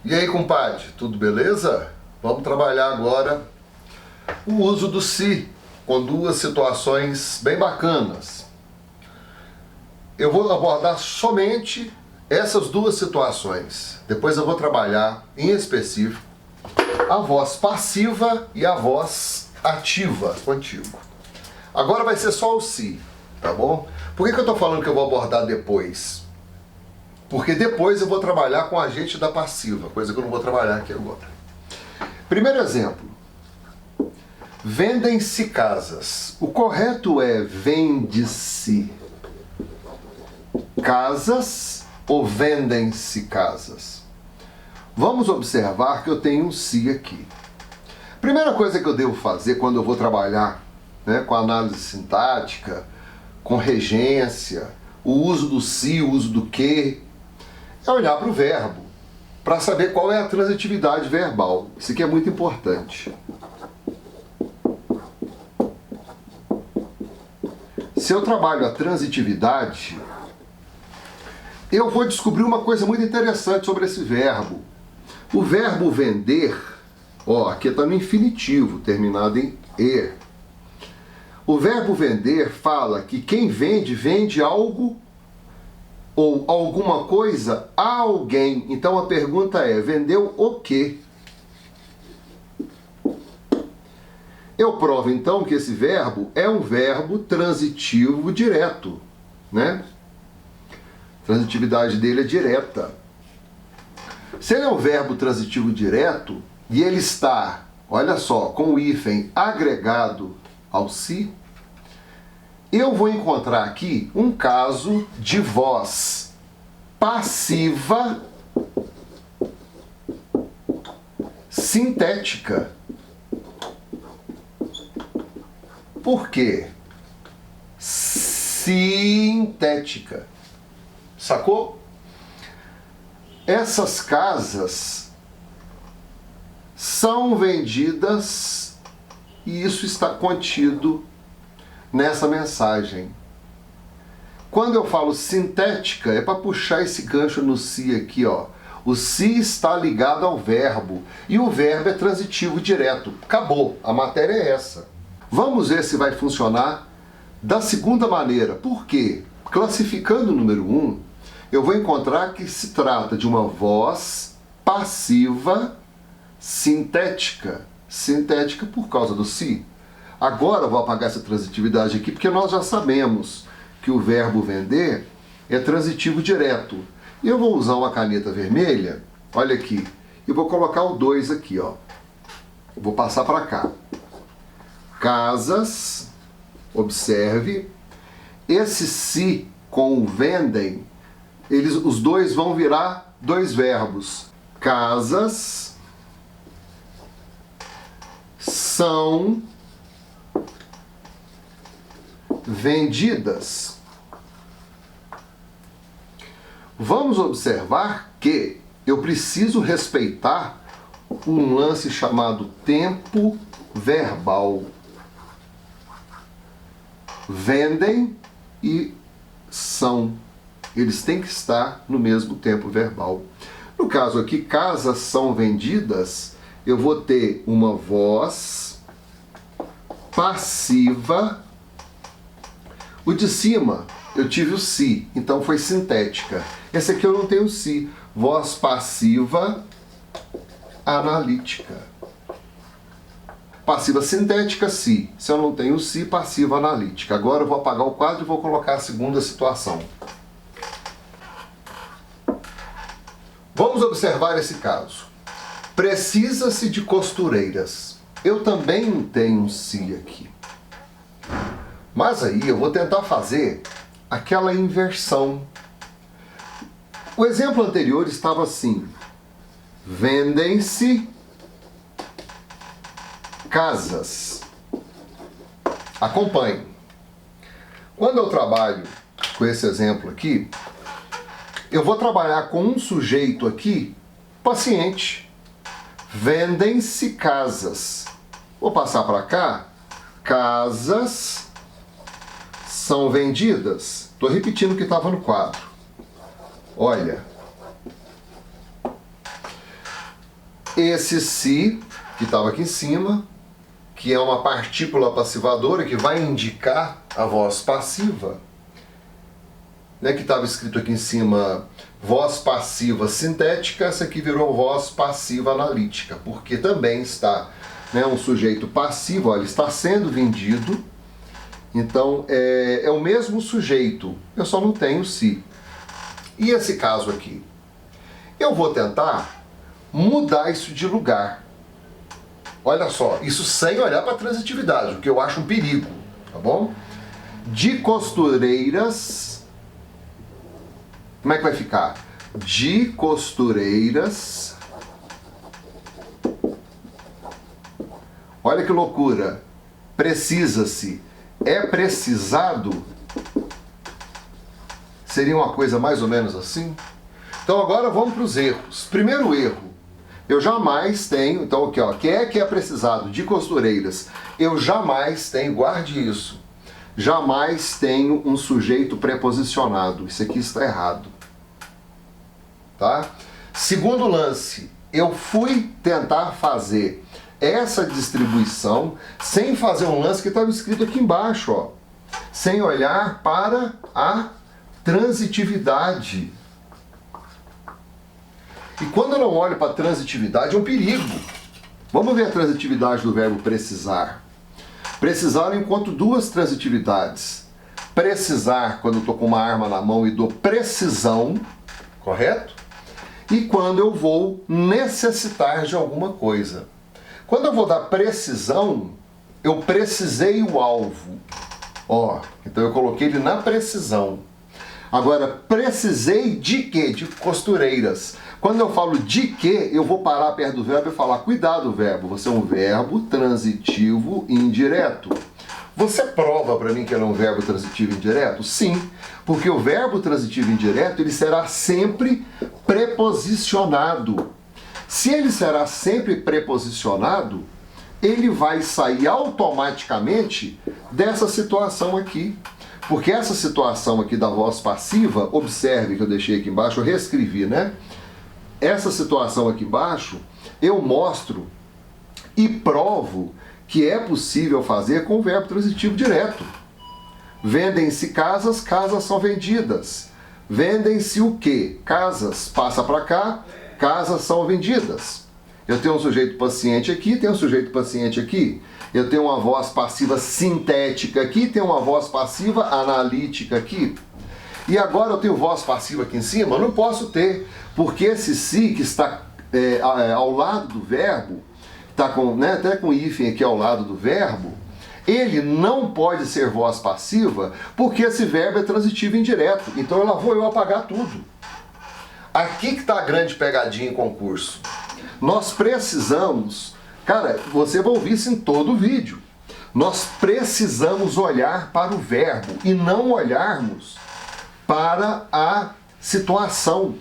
E aí, compadre, tudo beleza? Vamos trabalhar agora o uso do se com duas situações bem bacanas. Eu vou abordar somente essas duas situações. Depois eu vou trabalhar em específico a voz passiva e a voz ativa contigo. Agora vai ser só o se, tá bom? Por que eu tô falando que eu vou abordar depois? Porque depois eu vou trabalhar com o agente da passiva, coisa que eu não vou trabalhar aqui agora. Primeiro exemplo. Vendem-se casas. O correto é vende-se casas ou vendem-se casas? Vamos observar que eu tenho um se aqui. Primeira coisa que eu devo fazer quando eu vou trabalhar, com análise sintática, com regência, o uso do se, o uso do que, é olhar para o verbo, para saber qual é a transitividade verbal. Isso aqui é muito importante. Se eu trabalho a transitividade, eu vou descobrir uma coisa muito interessante sobre esse verbo. O verbo vender, aqui está no infinitivo, terminado em er. O verbo vender fala que quem vende, vende algo ou alguma coisa a alguém. Então a pergunta é, vendeu o quê? Eu provo então que esse verbo é um verbo transitivo direto, né? A transitividade dele é direta. Se ele é um verbo transitivo direto e ele está, olha só, com o hífen agregado ao se, eu vou encontrar aqui um caso de voz passiva sintética. Por quê? Sintética. Sacou? Essas casas são vendidas e isso está contido nessa mensagem. Quando eu falo sintética, é para puxar esse gancho no se aqui, ó. O se está ligado ao verbo e o verbo é transitivo direto. Acabou, a matéria é essa. Vamos ver se vai funcionar da segunda maneira. Por quê? Classificando o número 1, eu vou encontrar que se trata de uma voz passiva sintética. Sintética por causa do se. Agora eu vou apagar essa transitividade aqui, porque nós já sabemos que o verbo vender é transitivo direto. E eu vou usar uma caneta vermelha, olha aqui, e vou colocar o 2 aqui, ó. Vou passar para cá. Casas, observe, esse se com o vendem, os dois vão virar dois verbos. Casas são vendidas. Vamos observar que eu preciso respeitar um lance chamado tempo verbal. Vendem e são. Eles têm que estar no mesmo tempo verbal. No caso aqui, casas são vendidas, eu vou ter uma voz passiva. O de cima, eu tive o se, então foi sintética. Esse aqui eu não tenho se. Voz passiva analítica. Passiva sintética, se. Se eu não tenho se, passiva analítica. Agora eu vou apagar o quadro e vou colocar a segunda situação. Vamos observar esse caso. Precisa-se de costureiras. Eu também tenho um se aqui. Mas aí eu vou tentar fazer aquela inversão. O exemplo anterior estava assim. Vendem-se casas. Acompanhe. Quando eu trabalho com esse exemplo aqui, eu vou trabalhar com um sujeito aqui, paciente. Vendem-se casas. Vou passar para cá. Casas são vendidas. Estou repetindo o que estava no quadro. Olha. esse se, que estava aqui em cima, que é uma partícula passivadora que vai indicar a voz passiva, né, que estava escrito aqui em cima, voz passiva sintética, essa aqui virou voz passiva analítica, porque também está, né, um sujeito passivo, olha, está sendo vendido, então é o mesmo sujeito, eu só não tenho se. E esse caso aqui? Eu vou tentar mudar isso de lugar. Olha só, isso sem olhar para a transitividade, o que eu acho um perigo, tá bom? De costureiras, como é que vai ficar? De costureiras, olha que loucura, precisa-se, é precisado, seria uma coisa mais ou menos assim? Então agora vamos para os erros. Primeiro erro, eu jamais tenho, então aqui ó, que é precisado de costureiras, eu jamais tenho, guarde isso, jamais tenho um sujeito preposicionado, isso aqui está errado, tá? Segundo lance, eu fui tentar fazer essa distribuição sem fazer um lance que estava escrito aqui embaixo, ó, sem olhar para a transitividade. E quando eu não olho para a transitividade, é um perigo. Vamos ver a transitividade do verbo precisar. Precisar eu encontro duas transitividades. Precisar, quando eu estou com uma arma na mão e dou precisão, correto? E quando eu vou necessitar de alguma coisa. Quando eu vou dar precisão, eu precisei o alvo. Ó, então eu coloquei ele na precisão. Agora, precisei de quê? De costureiras. Quando eu falo de quê, eu vou parar perto do verbo e falar, cuidado verbo, você é um verbo transitivo indireto. Você prova para mim que ele é um verbo transitivo indireto? Sim, porque o verbo transitivo indireto ele será sempre preposicionado. Se ele será sempre preposicionado, ele vai sair automaticamente dessa situação aqui. Porque essa situação aqui da voz passiva, observe que eu deixei aqui embaixo, eu reescrevi, né? Essa situação aqui embaixo, eu mostro e provo que é possível fazer com o verbo transitivo direto. Vendem-se casas, casas são vendidas. Vendem-se o quê? Casas, passa para cá, casas são vendidas. Eu tenho um sujeito paciente aqui, tenho um sujeito paciente aqui. Eu tenho uma voz passiva sintética aqui, tenho uma voz passiva analítica aqui. E agora eu tenho voz passiva aqui em cima, eu não posso ter, porque esse se que está ao lado do verbo, está com, né, até com hífen aqui ao lado do verbo, ele não pode ser voz passiva, porque esse verbo é transitivo indireto. Então lá vou eu apagar tudo. Aqui que está a grande pegadinha em concurso. Nós precisamos, cara, você vai ouvir isso em todo o vídeo. Nós precisamos olhar para o verbo e não olharmos para a situação.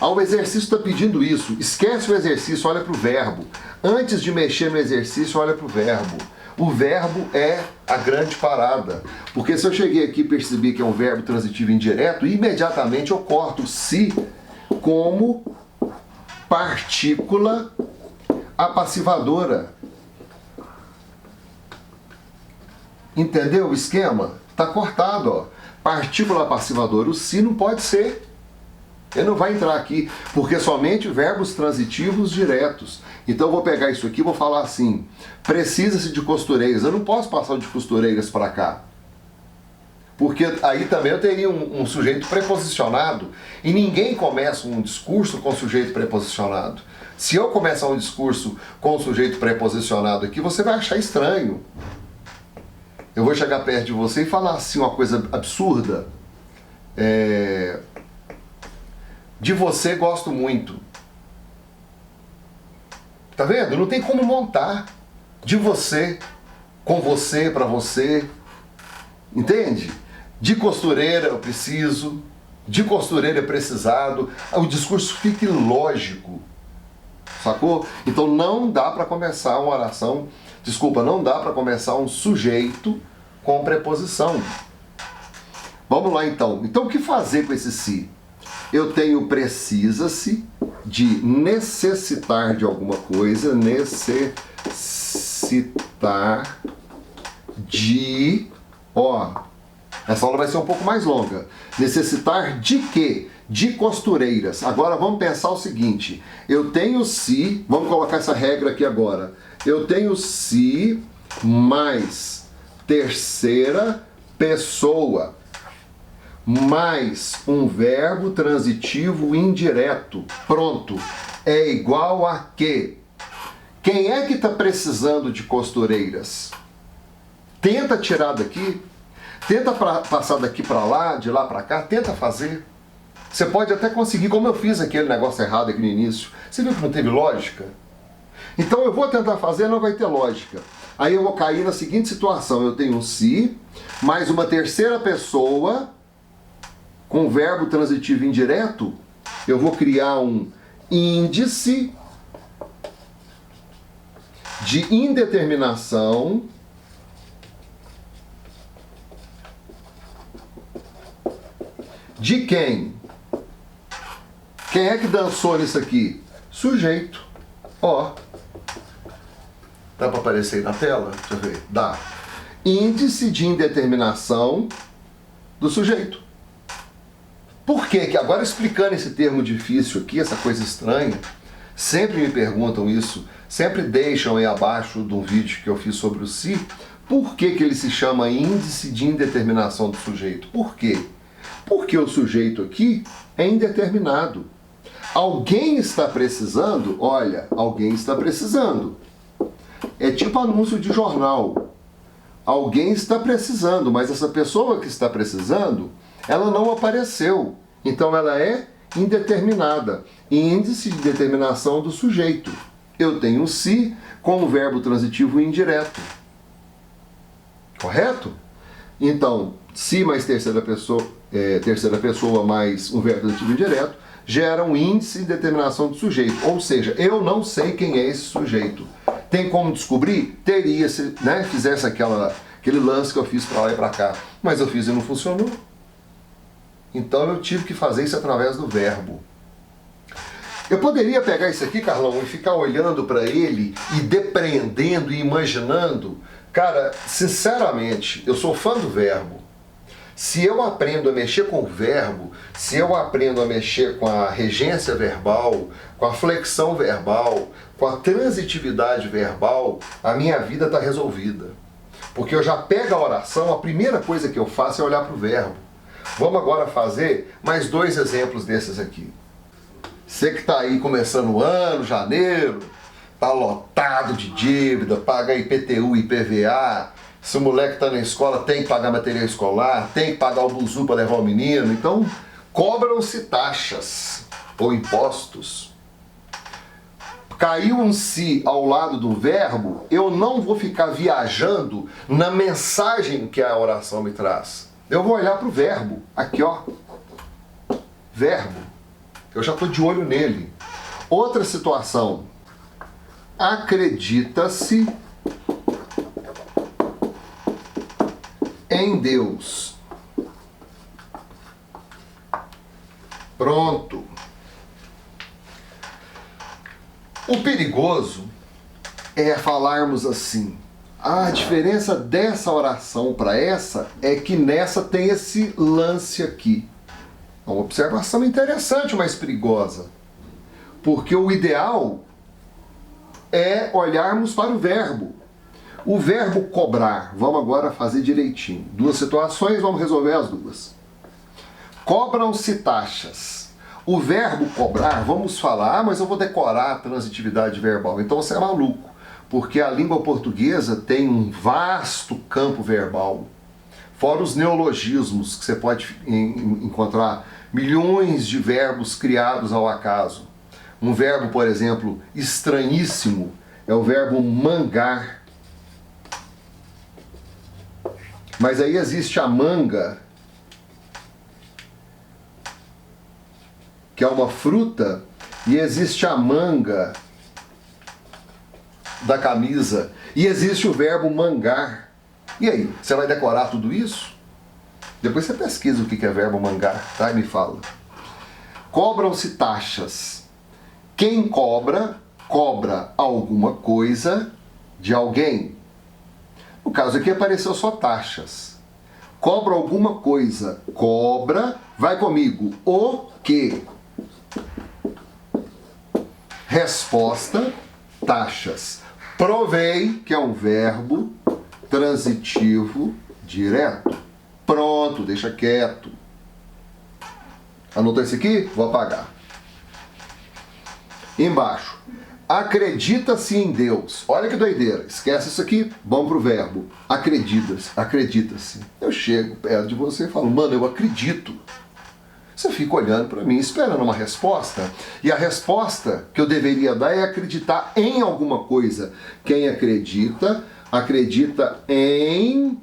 O exercício está pedindo isso. Esquece o exercício, olha para o verbo. Antes de mexer no exercício, olha para o verbo. O verbo é a grande parada. Porque se eu cheguei aqui e percebi que é um verbo transitivo indireto, imediatamente eu corto o se como partícula apassivadora. Entendeu o esquema? Está cortado, ó. Partícula apassivadora. O se não pode ser. Ele não vai entrar aqui, porque somente verbos transitivos diretos. Então eu vou pegar isso aqui e vou falar assim, precisa-se de costureiras. Eu não posso passar de costureiras para cá. Porque aí também eu teria um sujeito preposicionado, e ninguém começa um discurso com sujeito preposicionado. Se eu começar um discurso com sujeito preposicionado aqui, você vai achar estranho. Eu vou chegar perto de você e falar assim uma coisa absurda. De você gosto muito. Tá vendo? Não tem como montar. De você, com você, pra você. Entende? De costureira eu preciso. De costureira é precisado. O discurso fica ilógico. Sacou? Então não dá para começar uma oração. Desculpa, não dá para começar um sujeito com preposição. Vamos lá então. Então o que fazer com esse se? Eu tenho precisa-se, de necessitar de alguma coisa, necessitar de, essa aula vai ser um pouco mais longa. Necessitar de quê? De costureiras. Agora vamos pensar o seguinte, eu tenho se, vamos colocar essa regra aqui agora, eu tenho se mais terceira pessoa mais um verbo transitivo indireto. Pronto. É igual a quê? Quem é que está precisando de costureiras? Tenta tirar daqui. Tenta passar daqui para lá, de lá para cá. Tenta fazer. Você pode até conseguir, como eu fiz aquele negócio errado aqui no início. Você viu que não teve lógica? Então eu vou tentar fazer, não vai ter lógica. Aí eu vou cair na seguinte situação. Eu tenho um se, mais uma terceira pessoa com verbo transitivo indireto, eu vou criar um índice de indeterminação de quem? Quem é que dançou nisso aqui? Sujeito. Dá para aparecer aí na tela? Deixa eu ver. Dá. Índice de indeterminação do sujeito. Por quê? Que agora explicando esse termo difícil aqui, essa coisa estranha, sempre me perguntam isso, sempre deixam aí abaixo de um vídeo que eu fiz sobre o se, por que ele se chama índice de indeterminação do sujeito? Por quê? Porque o sujeito aqui é indeterminado. Alguém está precisando? Olha, alguém está precisando. É tipo anúncio de jornal. Alguém está precisando, mas essa pessoa que está precisando, ela não apareceu. Então ela é indeterminada. Índice de determinação do sujeito. Eu tenho se com o verbo transitivo indireto. Correto? Então, se mais terceira pessoa mais um verbo transitivo indireto, gera um índice de determinação do sujeito. Ou seja, eu não sei quem é esse sujeito. Tem como descobrir? Teria, se fizesse aquele lance que eu fiz para lá e para cá. Mas eu fiz e não funcionou. Então eu tive que fazer isso através do verbo. Eu poderia pegar isso aqui, Carlão, e ficar olhando para ele e depreendendo e imaginando. Cara, sinceramente, eu sou fã do verbo. Se eu aprendo a mexer com o verbo, se eu aprendo a mexer com a regência verbal, com a flexão verbal, com a transitividade verbal, a minha vida está resolvida. Porque eu já pego a oração, a primeira coisa que eu faço é olhar para o verbo. Vamos agora fazer mais 2 exemplos desses aqui. Você que está aí começando o ano, janeiro, está lotado de dívida, paga IPTU, IPVA, se o moleque está na escola tem que pagar material escolar, tem que pagar o buzu para levar o menino, então cobram-se taxas ou impostos. Caiu um se ao lado do verbo, eu não vou ficar viajando na mensagem que a oração me traz. Eu vou olhar para o verbo, aqui verbo, eu já estou de olho nele. Outra situação, acredita-se em Deus. Pronto. O perigoso é falarmos assim. A diferença dessa oração para essa é que nessa tem esse lance aqui. É uma observação interessante, mas perigosa. Porque o ideal é olharmos para o verbo. O verbo cobrar, vamos agora fazer direitinho. 2 situações, vamos resolver as 2. Cobram-se taxas. O verbo cobrar, vamos falar, mas eu vou decorar a transitividade verbal. Então você é maluco, porque a língua portuguesa tem um vasto campo verbal. Fora os neologismos, que você pode encontrar milhões de verbos criados ao acaso. Um verbo, por exemplo, estranhíssimo, é o verbo mangar. Mas aí existe a manga, que é uma fruta, e existe a manga da camisa, e existe o verbo mangar. E aí, você vai decorar tudo isso? Depois você pesquisa o que é verbo mangar, tá? E me fala. Cobram-se taxas. Quem cobra, cobra alguma coisa de alguém. No caso aqui apareceu só taxas. Cobra alguma coisa. Cobra, vai comigo. O quê? Resposta, taxas. Provei, que é um verbo transitivo direto. Pronto, deixa quieto. Anotou isso aqui? Vou apagar. Embaixo. Acredita-se em Deus. Olha que doideira. Esquece isso aqui. Vamos pro verbo. Acredita-se. Acredita-se. Eu chego perto de você e falo, mano, eu acredito. Você fica olhando para mim, esperando uma resposta. E a resposta que eu deveria dar é acreditar em alguma coisa. Quem acredita, acredita em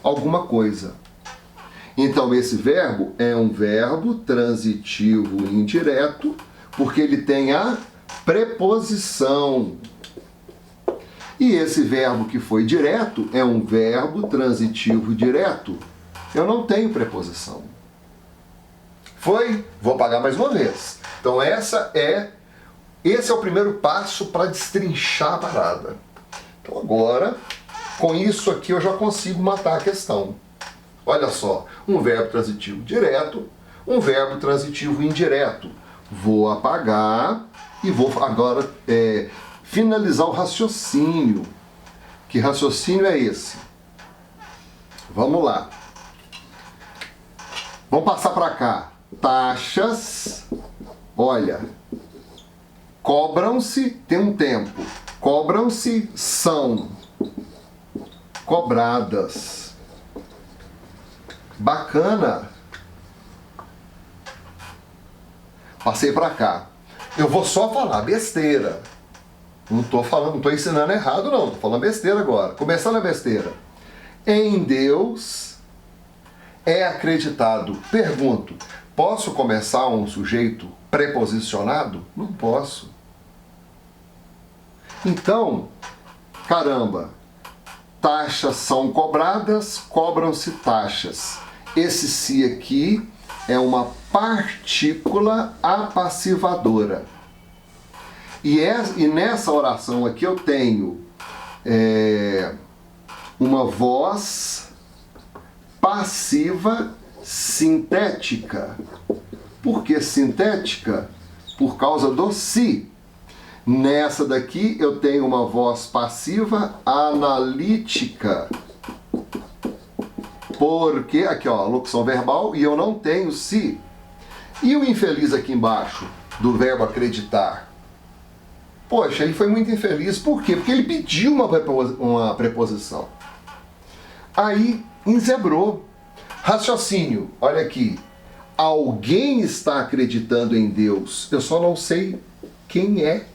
alguma coisa. Então esse verbo é um verbo transitivo indireto, porque ele tem a preposição. E esse verbo que foi direto é um verbo transitivo direto. Eu não tenho preposição. Foi? Vou apagar mais uma vez. Então esse é o primeiro passo para destrinchar a parada. Então agora, com isso aqui eu já consigo matar a questão. Olha só, um verbo transitivo direto, um verbo transitivo indireto. Vou apagar e vou agora finalizar o raciocínio. Que raciocínio é esse? Vamos lá. Vamos passar para cá. Taxas, olha, cobram-se, tem um tempo. Cobram-se, são cobradas. Bacana. Passei para cá. Eu vou só falar besteira. Não estou ensinando errado não, estou falando besteira agora. Começando a besteira. Em Deus é acreditado. Pergunto, posso começar um sujeito preposicionado? Não posso. Então, caramba, taxas são cobradas, cobram-se taxas. Esse se aqui é uma partícula apassivadora. E nessa oração aqui eu tenho uma voz passiva sintética. Por que sintética? Por causa do si. Nessa daqui eu tenho uma voz passiva analítica. Porque, aqui ó, locução verbal, e eu não tenho si. E o infeliz aqui embaixo, do verbo acreditar? Poxa, ele foi muito infeliz. Por quê? Porque ele pediu uma preposição. Aí, enzebrou. Raciocínio, olha aqui. Alguém está acreditando em Deus. Eu só não sei quem é.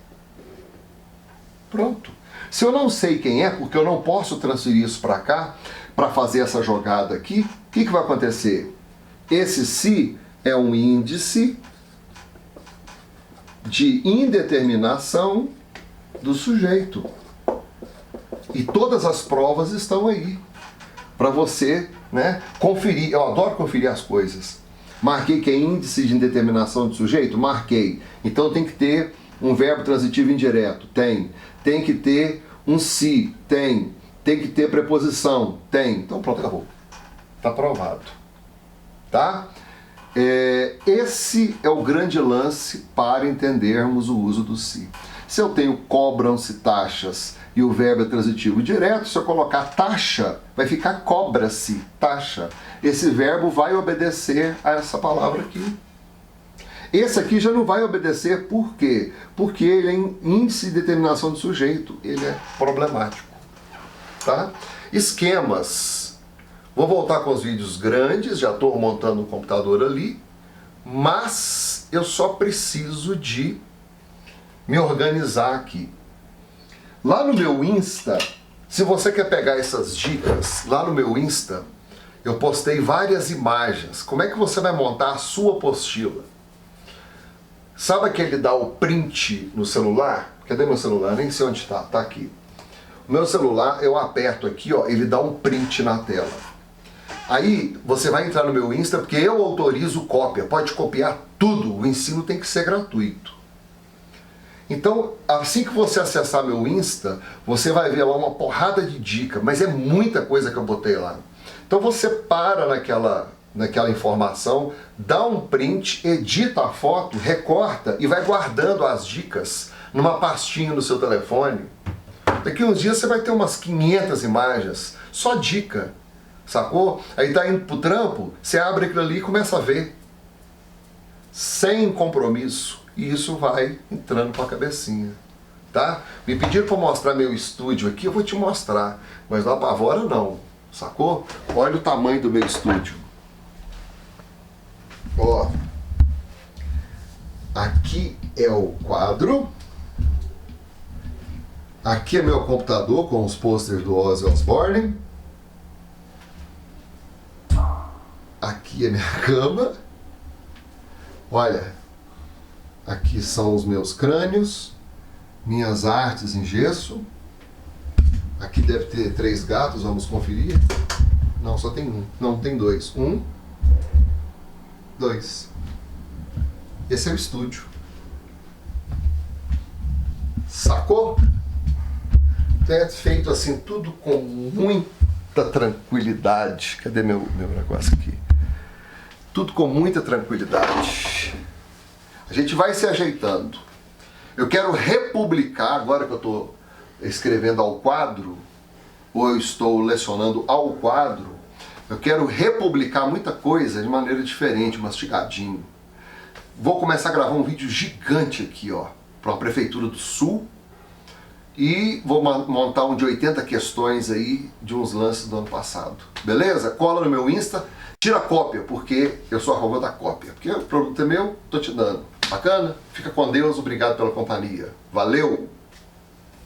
Pronto. Se eu não sei quem é, porque eu não posso transferir isso para cá, para fazer essa jogada aqui, o que vai acontecer? Esse se é um índice de indeterminação do sujeito. E todas as provas estão aí para você, né, conferir. Eu adoro conferir as coisas. Marquei que é índice de indeterminação do sujeito? Marquei. Então tem que ter um verbo transitivo indireto? Tem. Tem que ter um se? Tem. Tem que ter preposição? Tem. Então pronto, acabou. Está provado. Tá? Esse é o grande lance para entendermos o uso do se. Se eu tenho cobram-se taxas e o verbo é transitivo direto, se eu colocar taxa, vai ficar cobra-se, taxa. Esse verbo vai obedecer a essa palavra aqui. Esse aqui já não vai obedecer, por quê? Porque ele é índice de determinação do sujeito, ele é problemático. Tá? Esquemas. Vou voltar com os vídeos grandes, já estou montando um computador ali, mas eu só preciso de me organizar aqui. Lá no meu Insta, se você quer pegar essas dicas, lá no meu Insta, eu postei várias imagens. Como é que você vai montar a sua apostila? Sabe aquele dá o print no celular? Cadê meu celular? Nem sei onde está, tá aqui. O meu celular, eu aperto aqui, ó, ele dá um print na tela. Aí você vai entrar no meu Insta, porque eu autorizo cópia, pode copiar tudo, o ensino tem que ser gratuito. Então, assim que você acessar meu Insta, você vai ver lá uma porrada de dica, mas é muita coisa que eu botei lá. Então você para naquela informação, dá um print, edita a foto, recorta e vai guardando as dicas numa pastinha no seu telefone. Daqui uns dias você vai ter umas 500 imagens, só dica, sacou? Aí tá indo pro trampo, você abre aquilo ali e começa a ver, sem compromisso. E isso vai entrando com a cabecinha, tá? Me pediram para mostrar meu estúdio aqui, eu vou te mostrar, mas não apavora não, sacou? Olha o tamanho do meu estúdio. Ó, aqui é o quadro, aqui é meu computador com os posters do Ozzy Osbourne, aqui é minha cama, olha. Aqui são os meus crânios, minhas artes em gesso. Aqui deve ter 3 gatos, vamos conferir. Não, só tem um. Não, tem 2. 1, 2. Esse é o estúdio. Sacou? É feito assim, tudo com muita tranquilidade. Cadê meu negócio aqui? Tudo com muita tranquilidade. A gente vai se ajeitando. Eu quero republicar, agora que eu estou escrevendo ao quadro, ou eu estou lecionando ao quadro, eu quero republicar muita coisa de maneira diferente, mastigadinho. Vou começar a gravar um vídeo gigante aqui, ó, para a Prefeitura do Sul, e vou montar um de 80 questões aí de uns lances do ano passado. Beleza? Cola no meu Insta, tira a cópia, porque eu sou a favor da cópia. Porque o produto é meu, tô te dando. Bacana? Fica com Deus, obrigado pela companhia. Valeu!